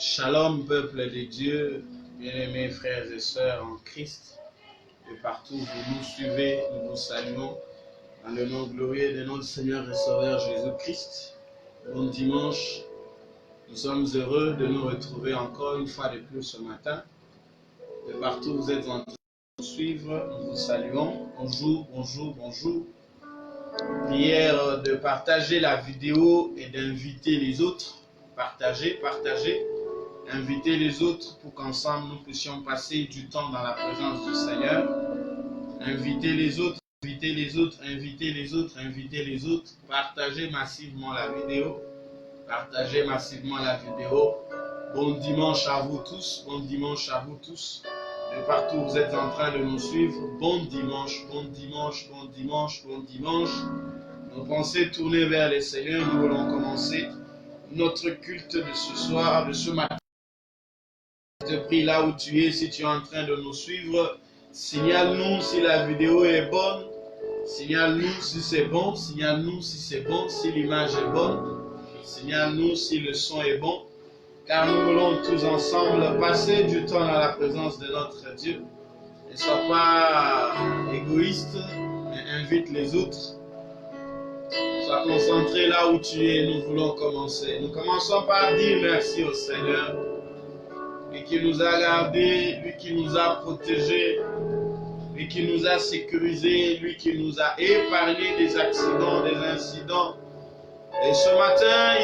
Shalom, peuple de Dieu, bien-aimés frères et sœurs en Christ, de partout où vous nous suivez, nous vous saluons dans le nom glorieux de notre Seigneur et Sauveur Jésus-Christ. Bon dimanche, nous sommes heureux de nous retrouver encore une fois de plus ce matin. De partout où vous êtes en train de nous suivre, nous vous saluons. Bonjour, bonjour, bonjour. Prière de partager la vidéo et d'inviter les autres. Partagez. Inviter les autres pour qu'ensemble nous puissions passer du temps dans la présence du Seigneur. Inviter les autres. Partagez massivement la vidéo. Bon dimanche à vous tous. De partout où vous êtes en train de nous suivre. Bon dimanche. Nos pensées tournées vers le Seigneur. Nous voulons commencer notre culte de ce soir, de ce matin. Je te prie là où tu es, si tu es en train de nous suivre, signale-nous si la vidéo est bonne, signale-nous si c'est bon, si l'image est bonne, signale-nous si le son est bon, car nous voulons tous ensemble passer du temps dans la présence de notre Dieu. Ne sois pas égoïste, mais invite les autres. Sois concentré là où tu es, nous voulons commencer. Nous commençons par dire merci au Seigneur. Lui qui nous a gardés, lui qui nous a protégés, lui qui nous a sécurisés, lui qui nous a épargnés des accidents, des incidents. Et ce matin,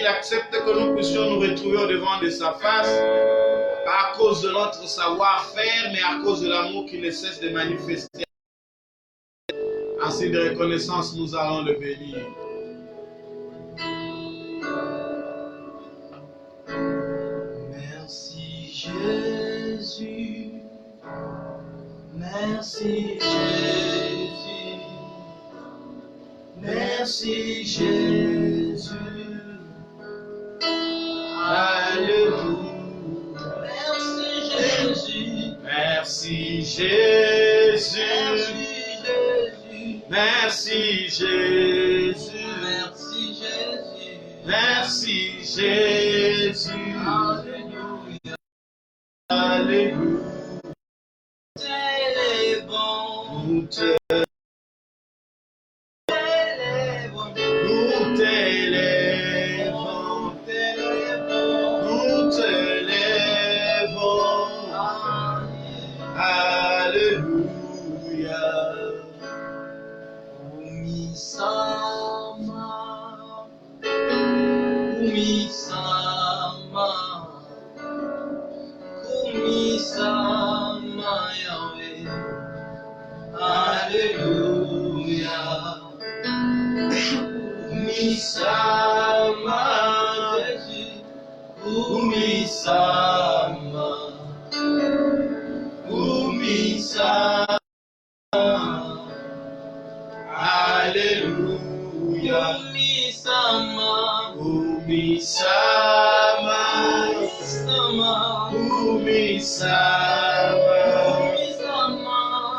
il accepte que nous puissions nous retrouver au devant de sa face, pas à cause de notre savoir-faire, mais à cause de l'amour qui ne cesse de manifester. En signe de reconnaissance, nous allons le bénir. Jésus, merci Jésus, merci Jésus, alléluia, merci Jésus, merci Jésus, merci Jésus, alléluia, nous t'élèvons, alléluia. Kumisama Yahweh, alléluia. Kumisama Jésus, Kumisama, alléluia.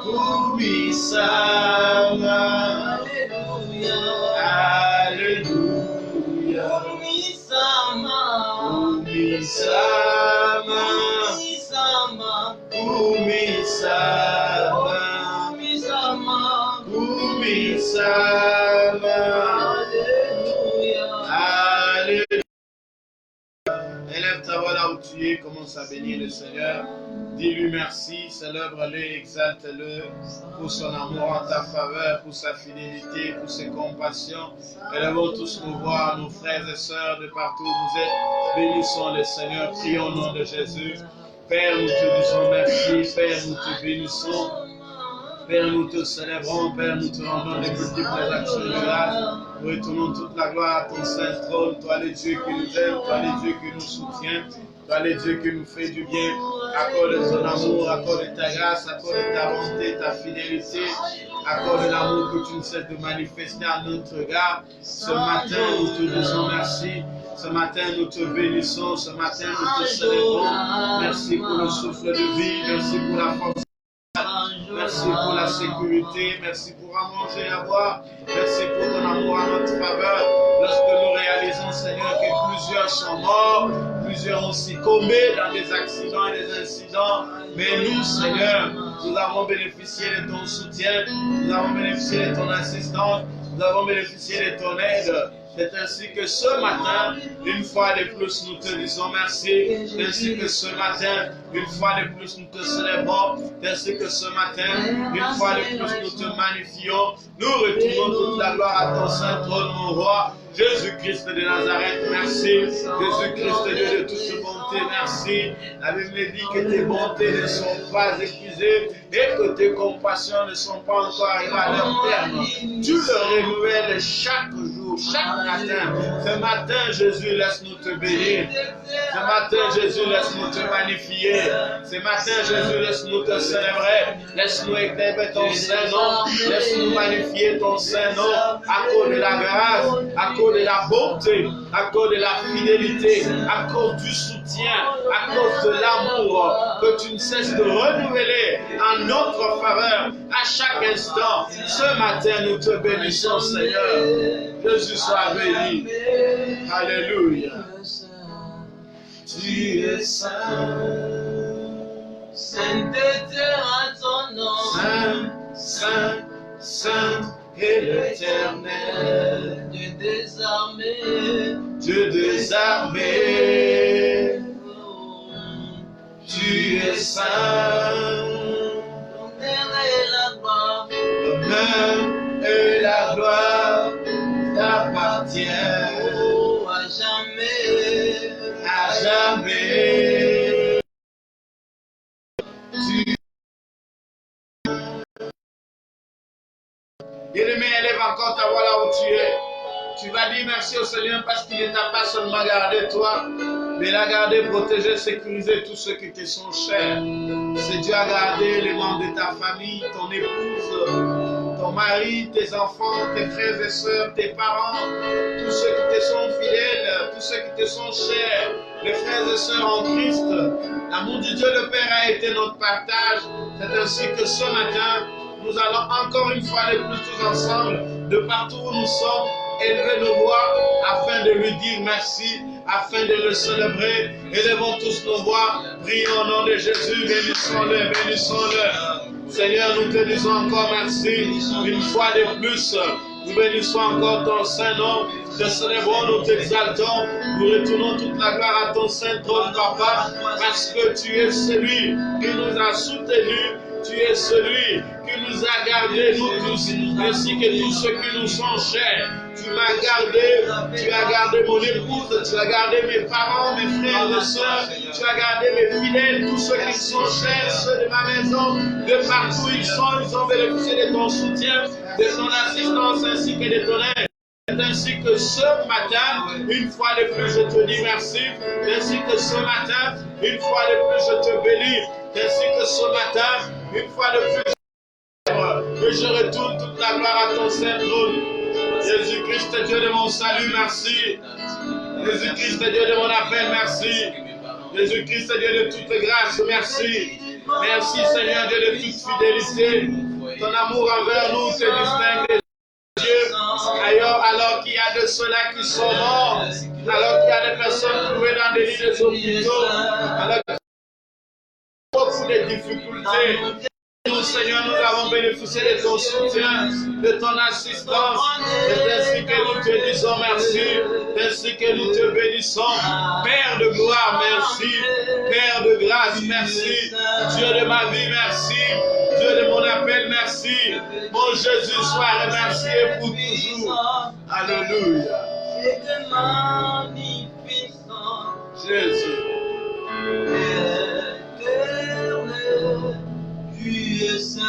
Kumisama, alléluia, alléluia, alléluia. Élève ta voix là où tu es, commence à bénir le Seigneur. Dis-lui merci, célèbre-le, exalte-le pour son amour en ta faveur, pour sa fidélité, pour ses compassions. Élevons tous nos voix, nos frères et sœurs de partout où vous êtes. Bénissons le Seigneur, prions au nom de Jésus. Père, nous te disons merci, Père, nous te bénissons. Père, nous te célébrons, Père, nous te rendons les multiples actions de grâce. Nous retournons toute la gloire à ton saint trône. Toi, le Dieu qui nous aime, toi, le Dieu qui nous soutient, toi, le Dieu qui nous fait du bien. Accorde son amour, accorde ta grâce, accorde ta bonté, ta fidélité. Accorde l'amour que tu ne cesses de manifester à notre regard. Ce matin, nous te disons merci. Ce matin, nous te bénissons. Ce matin, nous te célébrons. Merci pour le souffle de vie. Merci pour la force. Merci pour la sécurité, merci pour à manger, à boire, merci pour ton amour à notre faveur. lorsque nous réalisons, Seigneur, que plusieurs sont morts, plusieurs ont succombé dans des accidents et des incidents. Mais nous, Seigneur, nous avons bénéficié de ton soutien, nous avons bénéficié de ton assistance, nous avons bénéficié de ton aide. C'est ainsi que ce matin, une fois de plus, nous te disons merci. C'est ainsi que ce matin, une fois de plus, nous te célébrons. C'est ainsi que ce matin, une fois de plus, nous te magnifions. Nous retournons toute la gloire à ton saint trône, mon roi. Jésus-Christ de Nazareth, merci. Jésus-Christ, Dieu de toute bonté, merci. La Bible dit que tes bontés ne sont pas épuisées et que tes compassions ne sont pas encore arrivées à leur terme. Tu le renouvelles chaque jour, chaque matin. Ce matin, Jésus, laisse-nous te bénir. Ce matin, Jésus, laisse-nous te magnifier. Ce matin, Jésus, laisse-nous te célébrer. Laisse-nous éclairer ton Saint-Nom. Laisse-nous magnifier ton Saint-Nom à cause de la grâce, à cause de la bonté, à cause de la fidélité, à cause du soutien, à cause de l'amour que tu ne cesses de renouveler en notre faveur à chaque instant. Ce matin, nous te bénissons, Seigneur. Jésus soit béni. Alléluia. Tu es saint, sainteté à ton nom. Saint, saint, saint est l'Éternel. Dieu des armées, Dieu des armées. Tu es saint. l'honneur et la gloire, L'honneur et la gloire t'appartiennent oh, à jamais. à jamais. Bien-aimé, élève encore ta voix là où tu es. Tu vas dire merci au Seigneur parce qu'il ne t'a pas seulement gardé toi, mais il a gardé, protégé, sécurisé tous ceux qui te sont chers. C'est Dieu a gardé les membres de ta famille, ton épouse, ton mari, tes enfants, tes frères et sœurs, tes parents, tous ceux qui te sont fidèles, tous ceux qui te sont chers, les frères et sœurs en Christ. L'amour du Dieu le Père a été notre partage. C'est ainsi que ce matin, nous allons encore une fois de plus tous ensemble, de partout où nous sommes, élever nos voix afin de lui dire merci, afin de le célébrer. Élevons tous nos voix, prions au nom de Jésus, bénissons-le, bénissons-le. Seigneur, nous te disons encore merci, une fois de plus. Nous bénissons encore ton Saint-Nom, te célébrons, nous t'exaltons, nous retournons toute la gloire à ton Saint-Trône, Papa, parce que tu es celui qui nous a soutenus, tu es celui qui nous a gardés, nous tous, ainsi que tous ceux qui nous sont chers. Tu m'as gardé, tu as gardé mon épouse, tu as gardé mes parents, mes frères et sœurs, tu as gardé mes fidèles, tous ceux qui sont chers, ceux de ma maison, de partout où ils ont bénéficié de ton soutien, de ton assistance ainsi que de ton aide. C'est ainsi que ce matin, une fois de plus, je te dis merci. Ainsi que ce matin, une fois de plus, je te bénis. Ainsi que ce matin, une fois de plus, que je retourne toute la gloire à ton Saint-Trône. Jésus-Christ, Dieu de mon salut, merci. Jésus-Christ, Dieu de mon appel, merci. Jésus-Christ, Dieu de toute grâce, merci. Merci, Seigneur, Dieu de toute fidélité. Ton amour envers nous se distingue des Dieu. D'ailleurs, alors qu'il y a de ceux-là qui sont morts, alors qu'il y a des personnes trouvées dans des lits des hôpitaux, alors qu'il y a beaucoup de difficultés. Nous, Seigneur, nous avons bénéficié de ton soutien, de ton assistance. C'est ainsi que nous te disons merci. C'est ainsi que nous te bénissons. Père de gloire, merci. Père de grâce, merci. Dieu de ma vie, merci. Dieu de mon appel, merci. Mon Jésus, sois remercié pour toujours. Alléluia. Jésus. Tu es saint,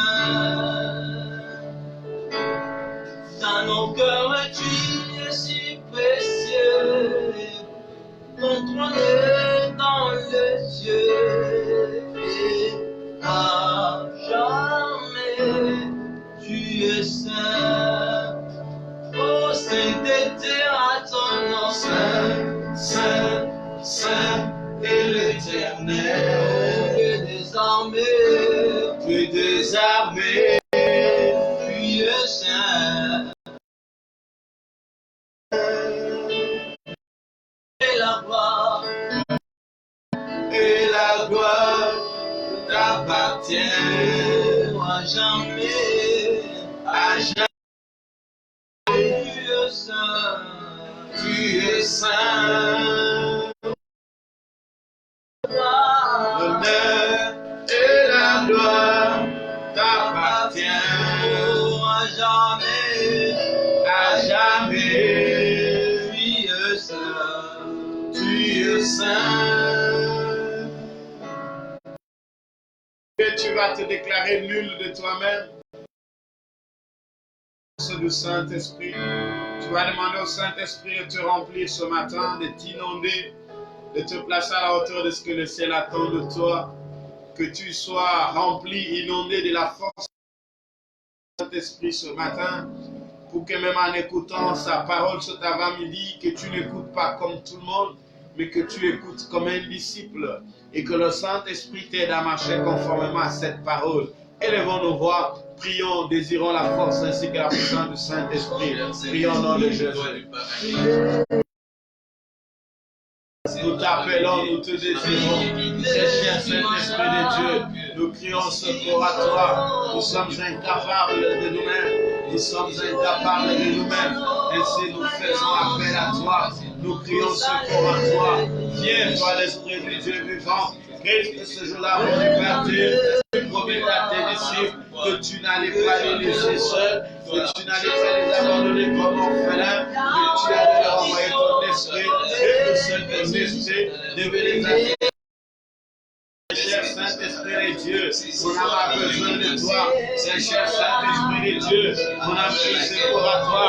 dans nos cœurs tu es si précieux, ton trône est dans les cieux, et à jamais tu es saint, oh sainteté à ton nom, Saint, Saint, Saint est l'Éternel. Dieu des armées. Tu es des armées, Tu es saint, la gloire. Et la gloire t'appartient à jamais, à jamais. Tu es saint, tu es saint. L'honneur et la gloire t'appartient à jamais, à jamais. Tu es saint, tu es saint. Et tu vas te déclarer nul de toi-même. Du Saint-Esprit, tu vas demander au Saint-Esprit de te remplir ce matin, de t'inonder, de te placer à la hauteur de ce que le ciel attend de toi, que tu sois rempli, inondé de la force du Saint-Esprit ce matin, pour que même en écoutant sa parole cet avant-midi, que tu n'écoutes pas comme tout le monde, mais que tu écoutes comme un disciple, et que le Saint-Esprit t'aide à marcher conformément à cette parole. Élevons nos voix, prions, désirons la force ainsi que la puissance du Saint-Esprit. Prions au nom de Jésus. Nous t'appelons, nous te désirons. Cher Saint-Esprit de Dieu, nous crions secours à toi. Nous sommes incapables de nous-mêmes. Nous sommes incapables de nous-mêmes. Ainsi nous faisons appel à toi. Nous crions secours à toi. Viens, toi l'Esprit du Dieu vivant. Christ, ce jour-là, mon Père Dieu, tu promets à tes disciples que tu n'allais pas les laisser seuls, que tu n'allais pas les abandonner comme orphelins, que tu allais leur envoyer ton esprit, et que cet esprit devait les attirer. Cher Saint-Esprit de Dieu, mon âme a besoin de toi. Cher Saint-Esprit de Dieu, mon âme crie secours à toi.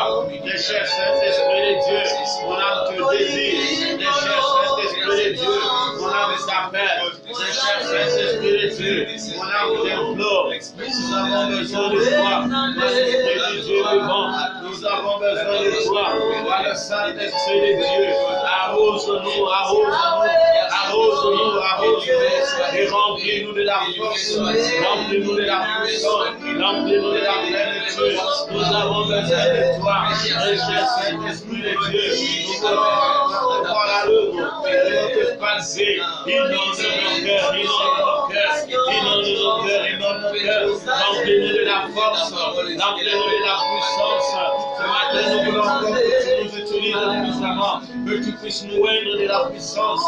Cher Saint-Esprit de Dieu, mon âme te désire. Cher Saint-Esprit de Dieu, mon âme t'appelle. Cher Saint-Esprit de Dieu, mon âme t'implore. Nous avons besoin de toi. L'Esprit de Dieu vivant, nous avons besoin de toi. Toi le Saint-Esprit de Dieu, arrose-nous, arrose-nous, arrose-nous, arrose-nous. Et remplis-nous de la force, remplis-nous de la puissance, remplis-nous de la plénitude. Nous avons besoin de toi, cher Saint-Esprit de Dieu. Nous voulons voir la l'œuvre, nous voulons te passer. Inonde nos cœurs, inonde nos cœurs, inonde nos cœurs, inonde nos cœurs. Remplis-nous de la force, remplis-nous de la puissance. Ce matin, nous voulons encore que tu nous utilises puissamment, que tu puisses nous oindre de la puissance.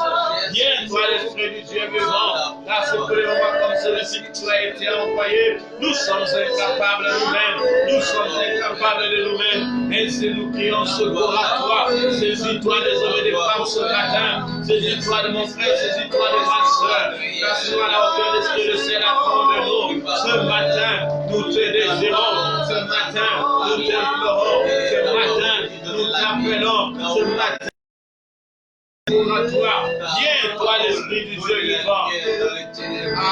Viens, toi, l'Esprit du Dieu vivant. Là, ce que l'on voit comme celui-ci que tu as été envoyé, nous sommes incapables de nous-mêmes. Nous sommes incapables de nous-mêmes. Et si nous crions secours à toi, saisis-toi des hommes et des femmes ce matin. Saisis-toi de mon frère, saisis-toi de ma soeur. Place-nous à la hauteur de ce que le ciel attend de nous. Ce matin, nous te désirons. Ce matin, nous t'implorons. Ce matin, nous t'appelons. Ce matin, à toi, viens toi l'Esprit du Dieu vivant.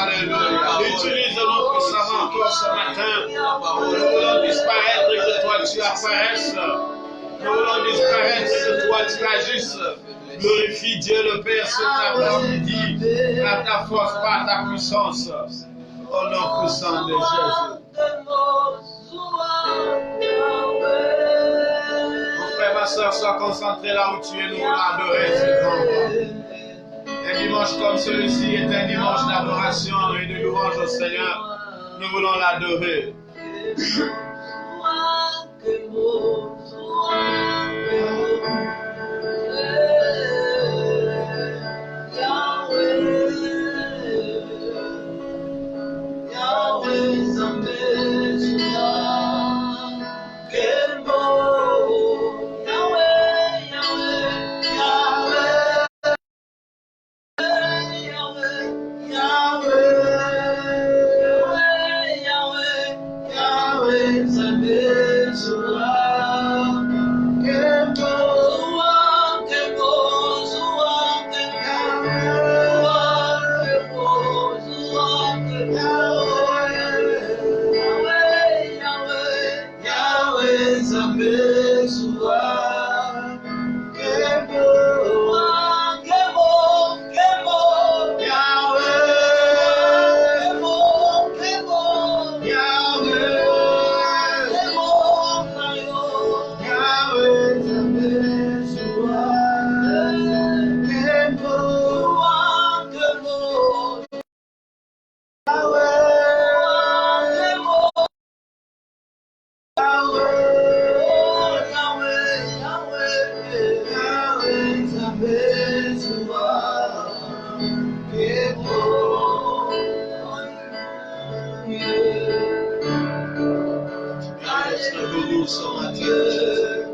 Alléluia. Utilise-nous puissamment encore ce matin. Nous voulons disparaître et que toi tu apparaisses. Nous voulons disparaître et que toi tu agisses. Glorifie Dieu le Père cet après-midi par ta force, par ta puissance. Au nom puissant de Jésus. Ma soeur, sois concentrée là où tu es, nous voulons adorer cet endroit. Un dimanche comme celui-ci est un dimanche d'adoration et de louange au Seigneur. Nous voulons l'adorer. Yahweh, Yahweh, béni ce matin, Jésus.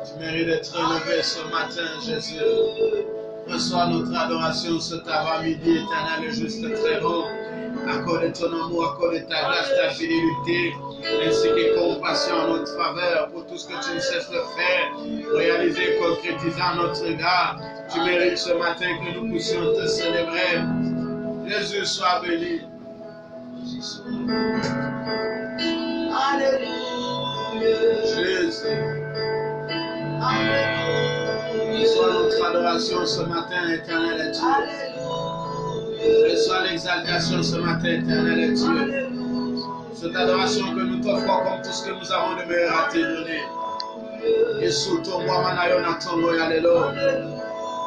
Tu mérites d'être élevé ce matin, Jésus. Reçois notre adoration cet avant-midi, éternel et juste très bon. Accorde ton amour, accorde ta grâce, ta fidélité, ainsi que compassion en notre faveur pour tout ce que tu ne cesses de faire, réaliser, concrétiser en notre égard. Tu mérites ce matin que nous puissions te célébrer. Jésus soit béni. Alléluia. Jésus. Alléluia. Reçois notre adoration ce matin, éternel et Dieu. Alléluia. Reçois l'exaltation ce matin, éternel et Dieu. Cette adoration que nous t'offrons comme tout ce que nous avons de meilleur à te donner. Yesu tomwa manayo na tongo ya lelo.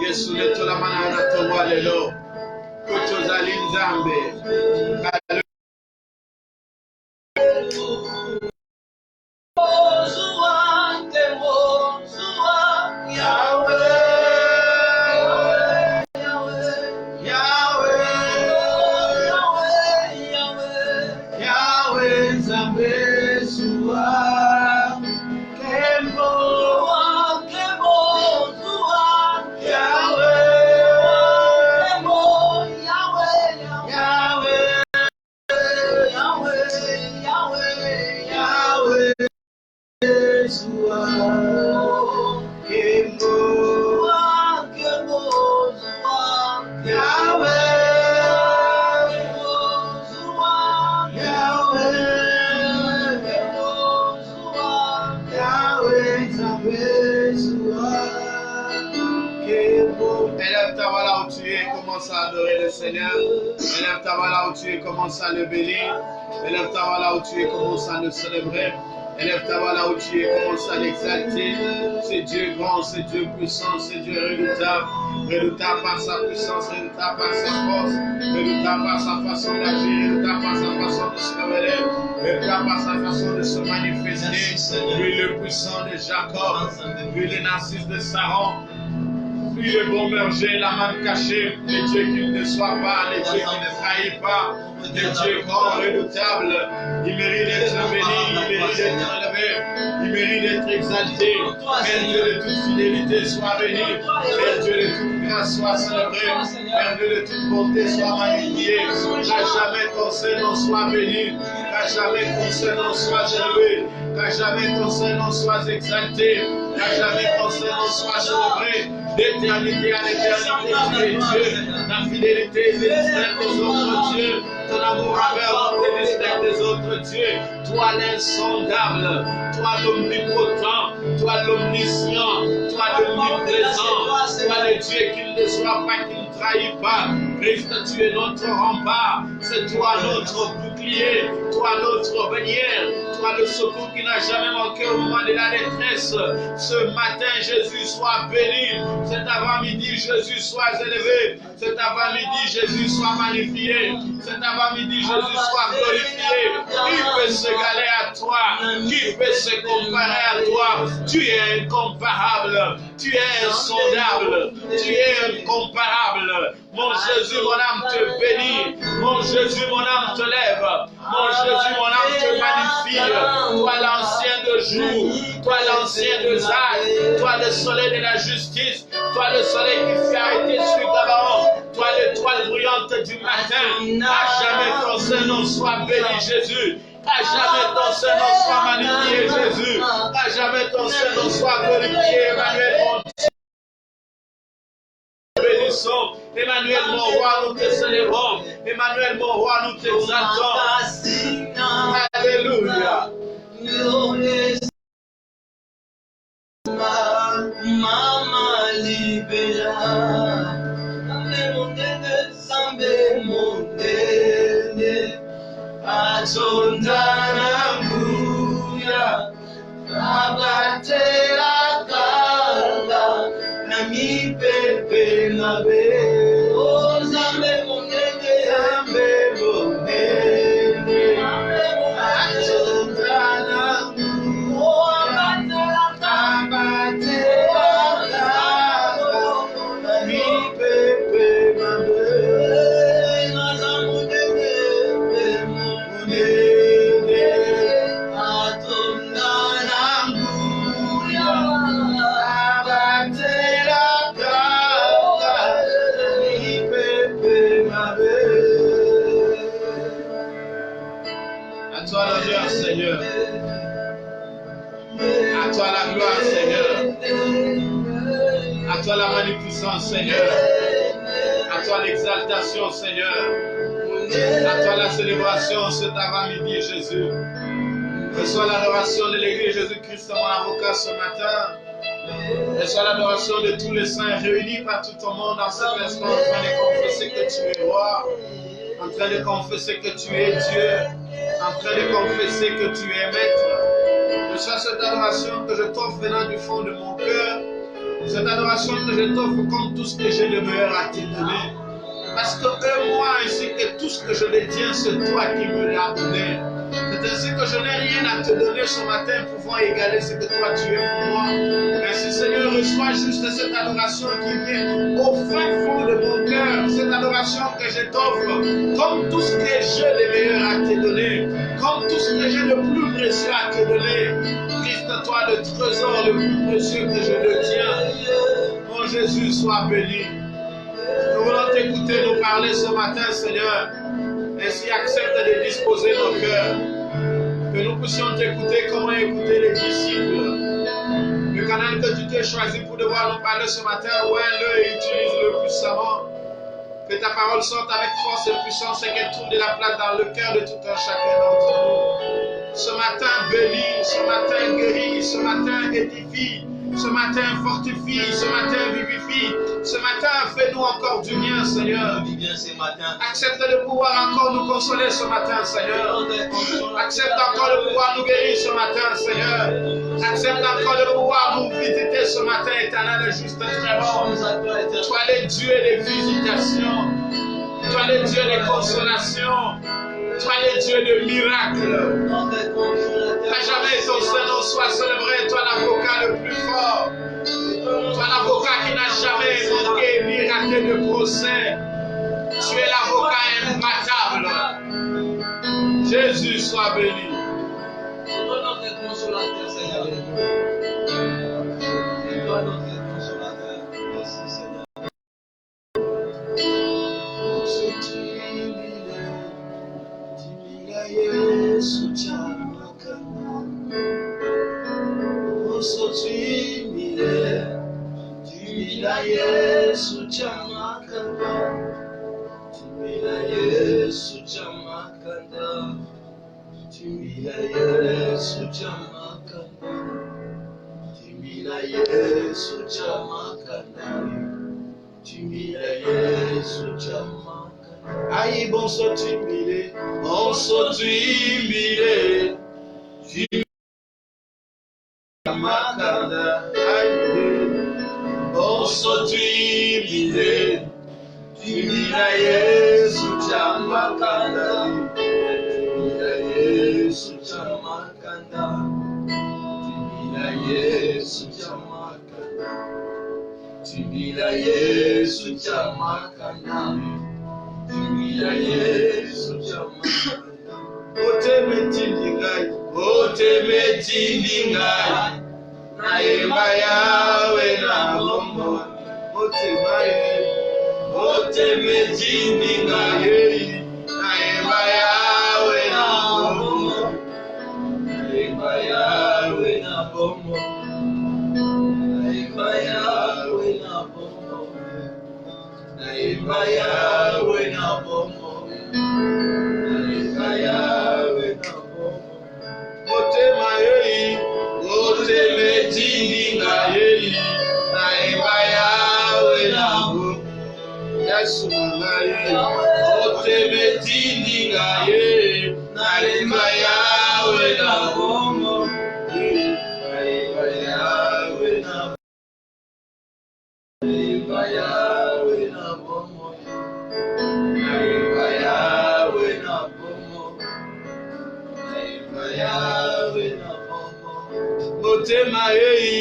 Yesu netola manayo na tongo ya lelo. Kucho zali nzambe. Élève ta voix là où tu es, commence à le bénir. Élève ta voix là où tu es, commence à le célébrer. Élève ta voix là où tu es, commence à l'exalter. C'est Dieu grand, c'est Dieu puissant, c'est Dieu redoutable. Redoutable par sa puissance, redoutable par sa force, redoutable par sa façon d'agir, redoutable par sa façon de se révéler, redoutable par sa façon de se manifester. Lui le puissant de Jacob, lui le narcisse de Saron. Lui le bon berger, la manne cachée, le Dieu qui ne déçoit pas, le Dieu qui ne trahit pas, le Dieu grand, redoutable. Il mérite d'être béni, il mérite d'être élevé, il mérite d'être exalté. Père Dieu de toute fidélité, sois béni. Père Dieu de toute grâce, sois célébré. Père Dieu de toute bonté, sois magnifié. Qu'à jamais ton Seigneur soit béni, qu'à jamais ton Seigneur soit élevé, qu'à jamais ton Seigneur soit exalté, qu'à jamais ton Seigneur soit célébré. D'éternité à l'éternité, tu es Dieu. Ta fidélité est distincte des autres dieux. Ton amour envers nous est distinct des autres dieux. Toi l'insondable, toi l'omnipotent, toi l'omniscient, toi l'omniprésent, toi le Dieu qui ne déçoit pas, qui ne trahit pas. Christ, tu es notre rempart. C'est toi notre bouclier, toi notre bannière, toi le secours qui n'a jamais manqué au moment de la détresse. Ce matin, Jésus soit béni. Cet avant-midi, Jésus soit élevé. Cet avant-midi, Jésus soit magnifié. Cet avant-midi, Jésus soit glorifié. Qui peut s'égaler à toi? Qui peut se comparer à toi? Tu es incomparable. Tu es insondable. Tu es incomparable. Mon Jésus, mon âme te bénit. Mon Jésus, mon âme te lève. Mon Jésus, mon âme te magnifie. Toi l'ancien de jour, toi l'ancien de Zach, toi le soleil de la justice, toi le soleil qui fait arrêter sur Gabaon, toi l'étoile brillante du matin. À jamais ton Seigneur soit béni, Jésus. À jamais ton Seigneur soit magnifié, Jésus. À jamais ton Seigneur soit glorifié, Emmanuel, mon Dieu. Bénissons. Emmanuel, mon roi, nous te célébrons. Emmanuel, mon roi, nous t'exaltons. Alléluia. Mama libera, ame mondene, sambe mondene, atondana muya, abatera kala, nami pepe nabe, o sambe mondene, atondana muya, abatera kala. puissance, Seigneur. À toi l'exaltation, Seigneur. À toi la célébration cet avant-midi, Jésus. Reçois l'adoration de l'Église Jésus-Christ, mon avocat, ce matin. Reçois l'adoration de tous les saints réunis partout au monde en cet instant, en train de confesser que tu es roi, en train de confesser que tu es Dieu, en train de confesser que tu es maître. Reçois cette adoration que je t'offre venant du fond de mon cœur, cette adoration que je t'offre comme tout ce que j'ai de meilleur à te donner. Parce que moi ainsi que tout ce que je détiens, c'est toi qui me l'as donné. C'est ainsi que je n'ai rien à te donner ce matin pouvant égaler ce que toi tu es pour moi. Ainsi Seigneur, reçois juste cette adoration qui vient au fin fond de mon cœur. Cette adoration que je t'offre comme tout ce que j'ai de meilleur à te donner. Comme tout ce que j'ai de plus précieux à te donner. Christ, toi le trésor le plus précieux que je détiens. Mon Jésus, sois béni. Nous voulons t'écouter, nous parler ce matin, Seigneur. Ainsi, accepte de disposer nos cœurs. Que nous puissions t'écouter, comment écouter les disciples. Le canal que tu t'es choisi pour devoir nous parler ce matin, ouais-le et utilise-le puissamment. Que ta parole sorte avec force et puissance et qu'elle trouve de la place dans le cœur de tout un chacun d'entre nous. Ce matin, bénis, ce matin, guéris, ce matin, édifie. Ce matin, fortifie, ce matin, vivifie. Ce matin, fais-nous encore du bien, Seigneur. Accepte de pouvoir encore nous consoler ce matin, Seigneur. Accepte encore de pouvoir nous guérir ce matin, Seigneur. Accepte encore de pouvoir nous visiter ce matin, éternel et juste très bon. Toi le Dieu des visitations. Toi le Dieu des consolations. Toi le Dieu de miracles. À jamais ton Saint-Nom soit célébré. Toi l'avocat le plus fort. Toi l'avocat qui n'a jamais manqué ni raté de procès. Tu es l'avocat imbattable. Jésus soit béni. Toi notre consolateur, Seigneur. Toi notre consolateur. Merci, Seigneur. Yesu chamakana Oso tuimile Timila Yesu chamakana Timila Yesu chamakana Timila Yesu chamakana Timila Yesu chamakana Timila Yesu chamakana Aïe bon so tuimile on so tuimile Makanda aïe on so tuimile Timila Yesu chamakanda Timila Yesu chamakanda Timila Yesu chamakanda Timila Yesu chamakanda Timila Yesu chamakanda Otemetindi ngai Naimba yawe na bombo Otemetindi ngai Naimba yawe na bombo Naimba yawe na bombo Naimba yawe na bombo Naimba yawe na bombo Naimba yawe na bombo Otema yei Otemetindi ngai Naimba yawe na bombo Yesu ngai Otemetindi ngai Naimba yawe na bombo Naimba yawe na bombo Naimba yawe na bombo Naimba yawe na bombo Naimba yawe na bombo Otema yei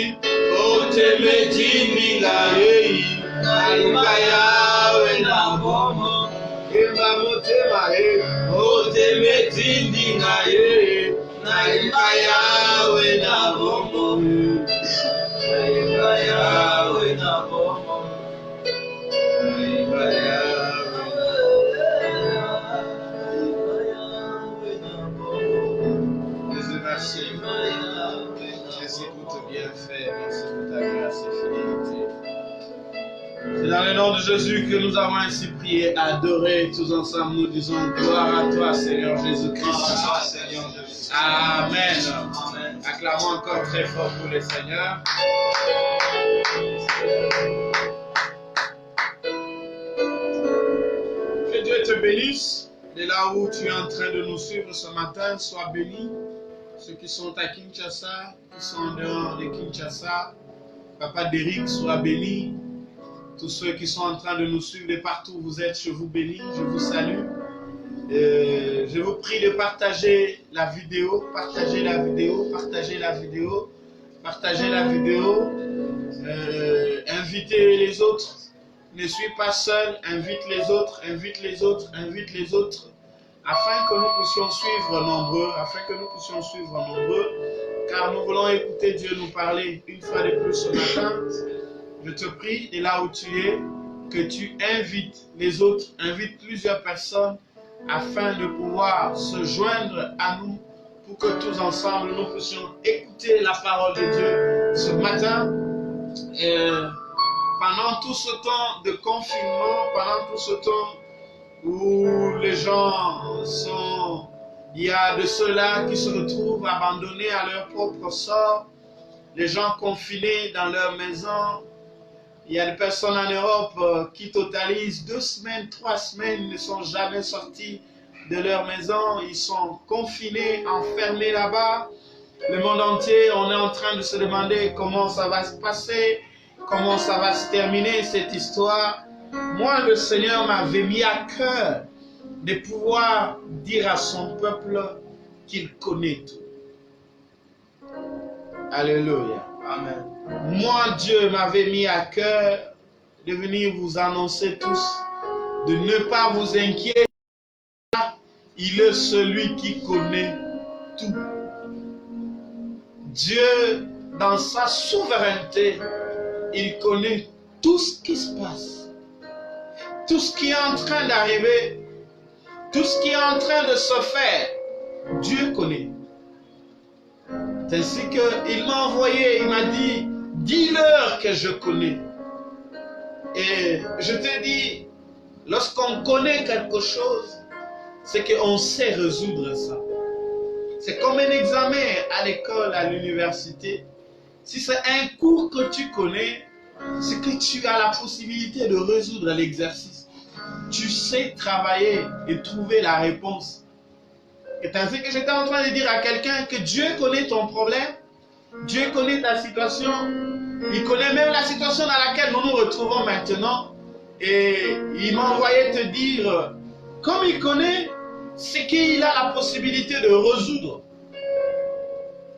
Otemetindi ngai Naimba yawe na bombo Imba motema yei Otemetindi ngai Naimba yawe na bombo Naimba yawe na bombo Naimba yawe na bombo Jésus merci Merci pour ton bienfait, merci pour ta grâce et fidélité nom de Jésus que nous avons ainsi prié, adoré tous ensemble, nous disons gloire à toi, Seigneur Jésus-Christ. Amen. Amen. Acclamons encore très fort pour le Seigneur. Que Dieu te bénisse. De là où tu es en train de nous suivre ce matin, sois béni. Ceux qui sont à Kinshasa, qui sont en dehors de Kinshasa, Papa Derrick, sois béni. Tous ceux qui sont en train de nous suivre de partout où vous êtes, je vous bénis, je vous salue. Je vous prie de partager la vidéo, partagez la vidéo, partagez la vidéo, partagez la vidéo. Invitez les autres. Ne suis pas seul, invite les autres, invite les autres, invite les autres. Afin que nous puissions suivre nombreux, car nous voulons écouter Dieu nous parler une fois de plus ce matin. Je te prie, de là où tu es, que tu invites les autres, invite plusieurs personnes, afin de pouvoir se joindre à nous, pour que tous ensemble nous puissions écouter la parole de Dieu ce matin. Pendant tout ce temps de confinement, pendant tout ce temps où les gens sont, il y a de ceux-là qui se retrouvent abandonnés à leur propre sort, les gens confinés dans leur maison. Il y a des personnes en Europe qui totalisent 2 semaines, 3 semaines, ils ne sont jamais sortis de leur maison, ils sont confinés, enfermés là-bas. Le monde entier, on est en train de se demander comment ça va se passer, comment ça va se terminer cette histoire. Moi, le Seigneur m'avait mis à cœur de pouvoir dire à son peuple qu'il connaît tout. Alléluia. Amen. Moi, Dieu m'avait mis à cœur de venir vous annoncer tous, de ne pas vous inquiéter. Il est celui qui connaît tout. Dieu, dans sa souveraineté, il connaît tout ce qui se passe. Tout ce qui est en train d'arriver, tout ce qui est en train de se faire, Dieu connaît. C'est ainsi qu'il m'a envoyé, il m'a dit, dis-leur que je connais. Et je te dis, lorsqu'on connaît quelque chose, c'est qu'on sait résoudre ça. C'est comme un examen à l'école, à l'université. Si c'est un cours que tu connais, c'est que tu as la possibilité de résoudre l'exercice. Tu sais travailler et trouver la réponse. Et ainsi que j'étais en train de dire à quelqu'un que Dieu connaît ton problème, Dieu connaît ta situation, il connaît même la situation dans laquelle nous nous retrouvons maintenant. Et il m'a envoyé te dire, comme il connaît, c'est qu'il a la possibilité de résoudre.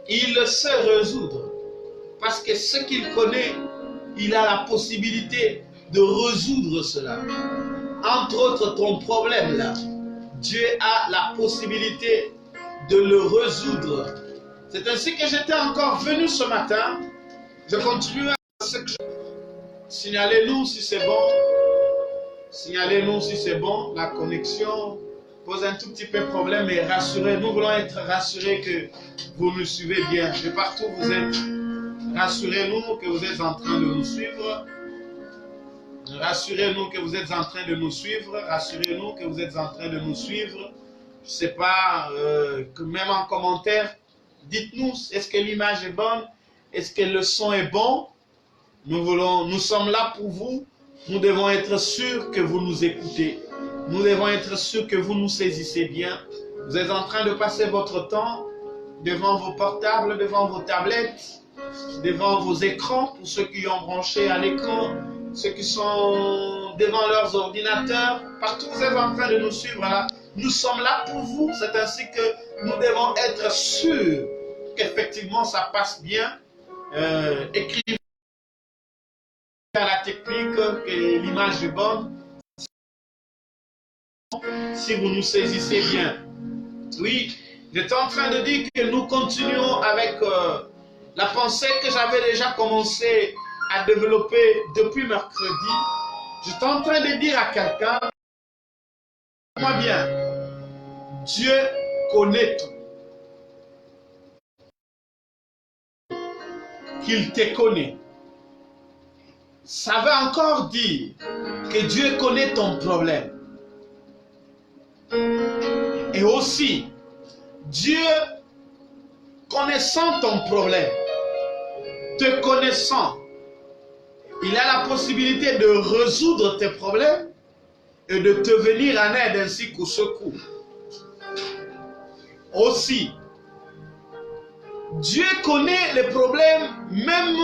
Il le sait résoudre. Parce que ce qu'il connaît, il a la possibilité de résoudre cela. Entre autres, ton problème là, Dieu a la possibilité de le résoudre. C'est ainsi que j'étais encore venu ce matin. Je continue à ce que je... Signalez-nous si c'est bon. Signalez-nous si c'est bon. La connexion pose un tout petit peu de problème, mais rassurez, nous voulons être rassurés que vous nous suivez bien. De partout où vous êtes, rassurez-nous que vous êtes en train de nous suivre. Rassurez-nous que vous êtes en train de nous suivre. Rassurez-nous que vous êtes en train de nous suivre. Je ne sais pas, que même en commentaire, dites-nous, est-ce que l'image est bonne? Est-ce que le son est bon? Nous sommes là pour vous. Nous devons être sûrs que vous nous écoutez. Nous devons être sûrs que vous nous saisissez bien. Vous êtes en train de passer votre temps devant vos portables, devant vos tablettes, devant vos écrans, pour ceux qui ont branché à l'écran, ceux qui sont devant leurs ordinateurs. Partout vous êtes en train de nous suivre là. Nous sommes là pour vous. C'est ainsi que nous devons être sûrs qu'effectivement ça passe bien. Écrivez à la technique que l'image est bonne. Si vous nous saisissez bien. Oui, j'étais en train de dire que nous continuons avec la pensée que j'avais déjà commencé à développer depuis mercredi. J'étais en train de dire à quelqu'un, moi bien, Dieu connaît tout. Qu'il te connaît. ça veut encore dire que Dieu connaît ton problème. Et aussi, Dieu, connaissant ton problème, te connaissant, il a la possibilité de résoudre tes problèmes et de te venir en aide ainsi qu'au secours. Aussi, Dieu connaît les problèmes, même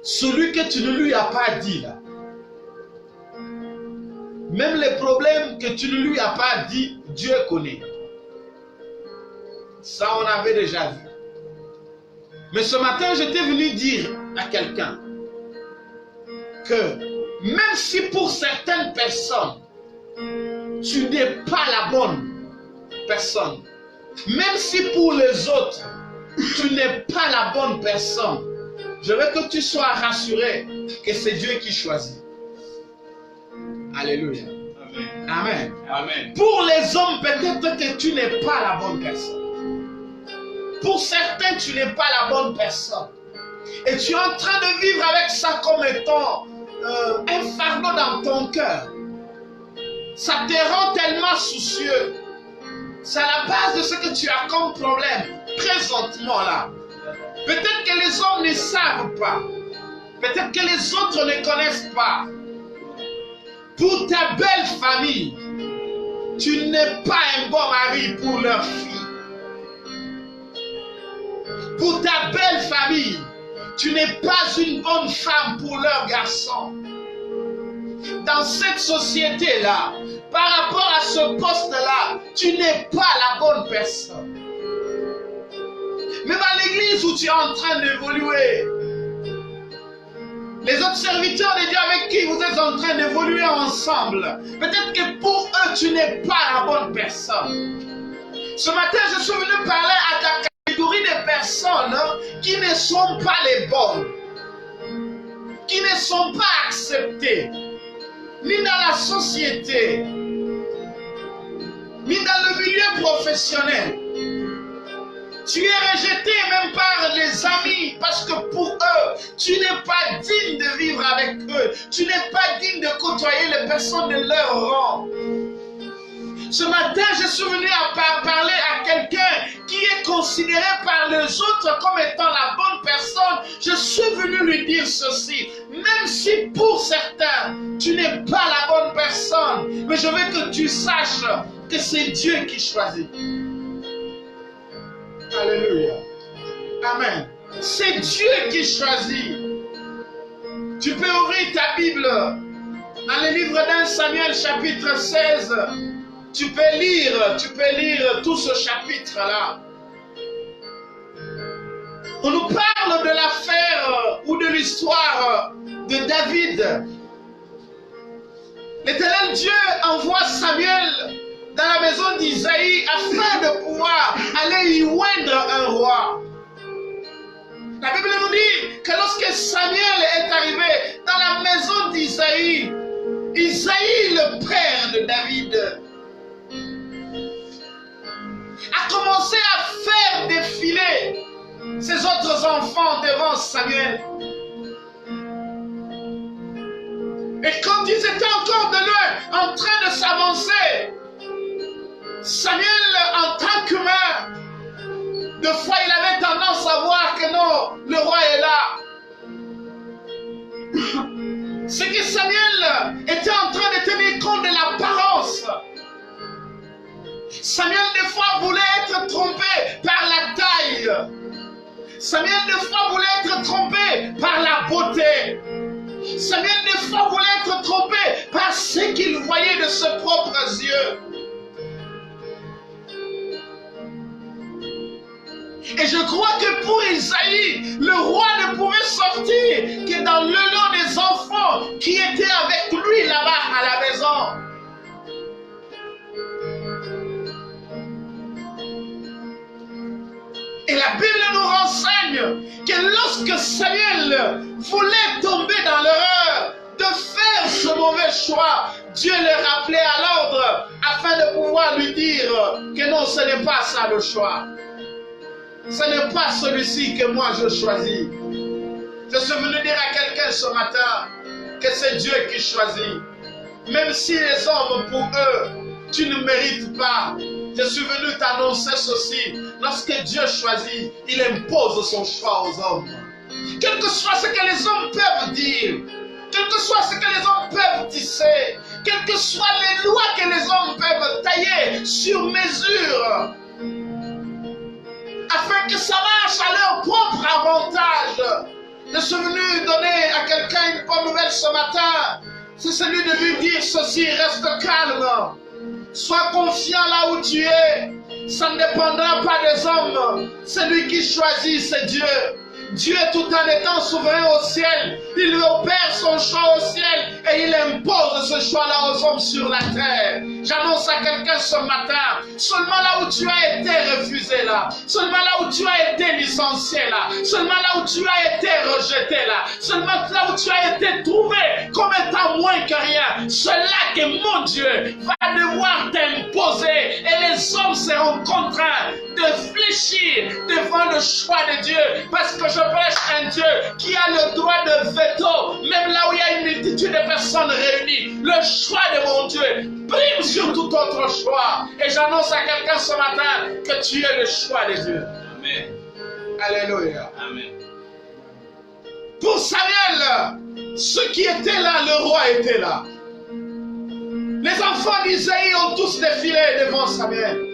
celui que tu ne lui as pas dit là. Même les problèmes que tu ne lui as pas dit, Dieu connaît. Ça, on avait déjà vu. Mais ce matin, j'étais venu dire à quelqu'un que même si pour certaines personnes, tu n'es pas la bonne personne, même si pour les autres, tu n'es pas la bonne personne, je veux que tu sois rassuré que c'est Dieu qui choisit. Alléluia. Amen. Amen. Amen. Pour les hommes, peut-être que tu n'es pas la bonne personne. Pour certains, tu n'es pas la bonne personne. Et tu es en train de vivre avec ça comme étant un fardeau dans ton cœur. Ça te rend tellement soucieux. C'est à la base de ce que tu as comme problème présentement là. Peut-être que les hommes ne savent pas. Peut-être que les autres ne connaissent pas. Pour ta belle famille, tu n'es pas un bon mari pour leur fille. Pour ta belle famille, tu n'es pas une bonne femme pour leur garçon. Dans cette société-là, par rapport à ce poste-là, tu n'es pas la bonne personne. Même à l'église où tu es en train d'évoluer, les autres serviteurs de Dieu avec qui vous êtes en train d'évoluer ensemble, peut-être que pour eux, tu n'es pas la bonne personne. Ce matin, je suis venu parler à ta catégorie de personnes qui ne sont pas les bonnes, qui ne sont pas acceptées, ni dans la société, ni dans le milieu professionnel. Tu es rejeté même par les amis parce que pour eux, tu n'es pas digne de vivre avec eux. Tu n'es pas digne de côtoyer les personnes de leur rang. Ce matin, je suis venu parler à quelqu'un qui est considéré par les autres comme étant la bonne personne. Je suis venu lui dire ceci. Même si pour certains, tu n'es pas la bonne personne, mais je veux que tu saches que c'est Dieu qui choisit. Alléluia. Amen. C'est Dieu qui choisit. Tu peux ouvrir ta Bible dans le livre d'1 Samuel chapitre 16. Tu peux lire tout ce chapitre-là. On nous parle de l'affaire ou de l'histoire de David. L'Éternel Dieu envoie Samuel dans la maison d'Isaïe afin de pouvoir aller y oindre un roi. La Bible nous dit que lorsque Samuel est arrivé dans la maison d'Isaïe, Isaïe, le père de David, a commencé à faire défiler ses autres enfants devant Samuel. Et quand ils étaient encore de loin en train de s'avancer, Samuel, en tant qu'humain, de fois il avait tendance à voir que non, le roi est là. C'est que Samuel était en train de tenir compte de l'apparence. Samuel, des fois, voulait être trompé par la taille. Samuel, des fois, voulait être trompé par la beauté. Samuel, des fois, voulait être trompé par ce qu'il voyait de ses propres yeux. Et je crois que pour Isaïe, le roi ne pouvait sortir que dans le lot des enfants qui étaient avec lui là-bas à la maison. Et la Bible nous renseigne que lorsque Samuel voulait tomber dans l'erreur de faire ce mauvais choix, Dieu le rappelait à l'ordre afin de pouvoir lui dire que non, ce n'est pas ça le choix. Ce n'est pas celui-ci que moi je choisis. Je suis venu dire à quelqu'un ce matin que c'est Dieu qui choisit. Même si les hommes, pour eux, tu ne mérites pas. Je suis venu t'annoncer ceci. Lorsque Dieu choisit, il impose son choix aux hommes. Quel que soit ce que les hommes peuvent dire, quel que soit ce que les hommes peuvent tisser, quelles que soient les lois que les hommes peuvent tailler sur mesure, afin que ça marche à leur propre avantage. Je suis venu donner à quelqu'un une bonne nouvelle ce matin. C'est celui de lui dire ceci: reste calme. Sois confiant là où tu es. Ça ne dépendra pas des hommes. Celui qui choisit, c'est Dieu. Dieu, tout en étant souverain au ciel, il opère son choix au ciel et il impose ce choix-là aux hommes sur la terre. J'annonce à quelqu'un ce matin, seulement là où tu as été refusé là, seulement là où tu as été licencié là, seulement là où tu as été rejeté là, seulement là où tu as été trouvé comme étant moins que rien, cela que mon Dieu va devoir t'imposer et les hommes seront contraints de fléchir devant le choix de Dieu, parce que je prêche un Dieu qui a le droit de veto, même là où il y a une multitude de personnes réunies. Le choix de mon Dieu prime sur tout autre choix. Et j'annonce à quelqu'un ce matin que tu es le choix de Dieu. Amen. Alléluia. Amen. Pour Samuel, ceux qui étaient là, le roi était là. Les enfants d'Isaïe ont tous défilé devant Samuel.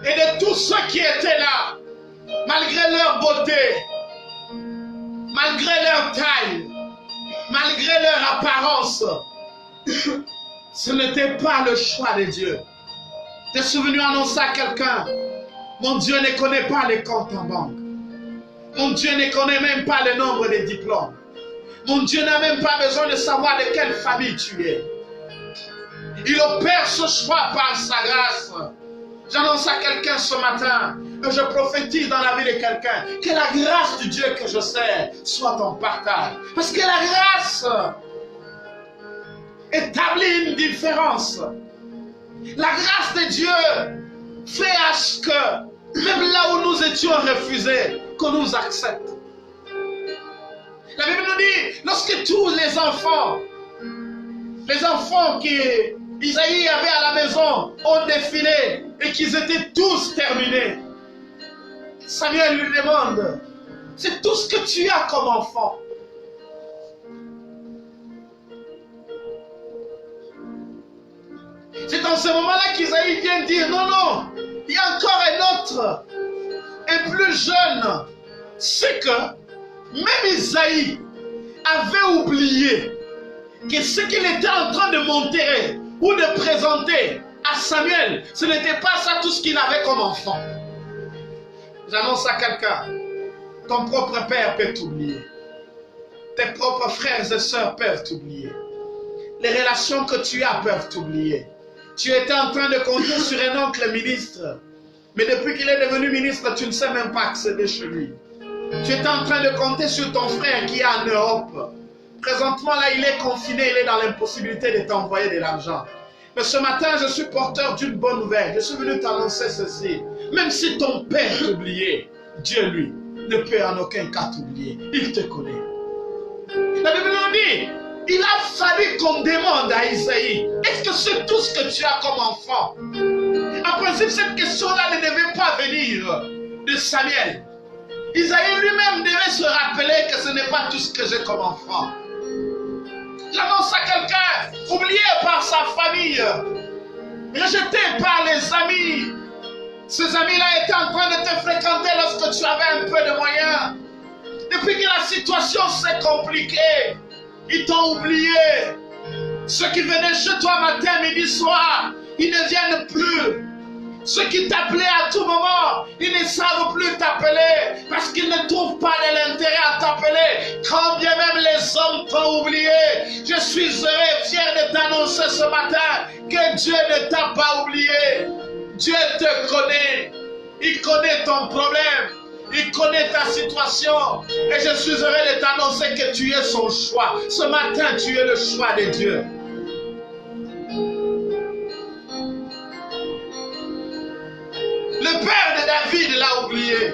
Et de tous ceux qui étaient là, malgré leur beauté, malgré leur taille, malgré leur apparence, ce n'était pas le choix de Dieu. Tu es venu annoncer à quelqu'un: mon Dieu ne connaît pas les comptes en banque. Mon Dieu ne connaît même pas le nombre des diplômes. Mon Dieu n'a même pas besoin de savoir de quelle famille tu es. Il opère ce choix par sa grâce. J'annonce à quelqu'un ce matin, et je prophétise dans la vie de quelqu'un, que la grâce du Dieu que je sers soit ton partage. Parce que la grâce établit une différence. La grâce de Dieu fait à ce que, même là où nous étions refusés, qu'on nous accepte. La Bible nous dit, lorsque tous les enfants que Isaïe avait à la maison ont défilé et qu'ils étaient tous terminés, Samuel lui demande: c'est tout ce que tu as comme enfant? C'est dans ce moment-là qu'Isaïe vient dire: non, non, il y a encore un autre, un plus jeune. C'est que même Isaïe avait oublié que ce qu'il était en train de montrer ou de présenter à Samuel, ce n'était pas ça tout ce qu'il avait comme enfant. J'annonce à quelqu'un: ton propre père peut t'oublier. Tes propres frères et sœurs peuvent t'oublier. Les relations que tu as peuvent t'oublier. Tu étais en train de compter sur un oncle ministre, mais depuis qu'il est devenu ministre, tu ne sais même pas accéder chez lui. Tu étais en train de compter sur ton frère qui est en Europe. Présentement, là, il est confiné, il est dans l'impossibilité de t'envoyer de l'argent. Mais ce matin, je suis porteur d'une bonne nouvelle. Je suis venu t'annoncer ceci. Même si ton père t'oubliait, Dieu, lui, ne peut en aucun cas t'oublier. Il te connaît. La Bible nous dit, il a fallu qu'on demande à Isaïe: est-ce que c'est tout ce que tu as comme enfant? En principe, cette question-là ne devait pas venir de Samuel. Isaïe lui-même devait se rappeler que ce n'est pas tout ce que j'ai comme enfant. J'annonce à quelqu'un, oublié par sa famille, rejeté par les amis. Ces amis-là étaient en train de te fréquenter lorsque tu avais un peu de moyens. Depuis que la situation s'est compliquée, ils t'ont oublié. Ceux qui venaient chez toi matin, midi, soir, ils ne viennent plus. Ceux qui t'appelaient à tout moment, ils ne savent plus t'appeler parce qu'ils ne trouvent pas de l'intérêt à t'appeler. Quand bien même les hommes t'ont oublié, je suis heureux, fier de t'annoncer ce matin que Dieu ne t'a pas oublié. Dieu te connaît. Il connaît ton problème. Il connaît ta situation. Et je suis heureux de t'annoncer que tu es son choix. Ce matin, tu es le choix de Dieu. Le père de David l'a oublié.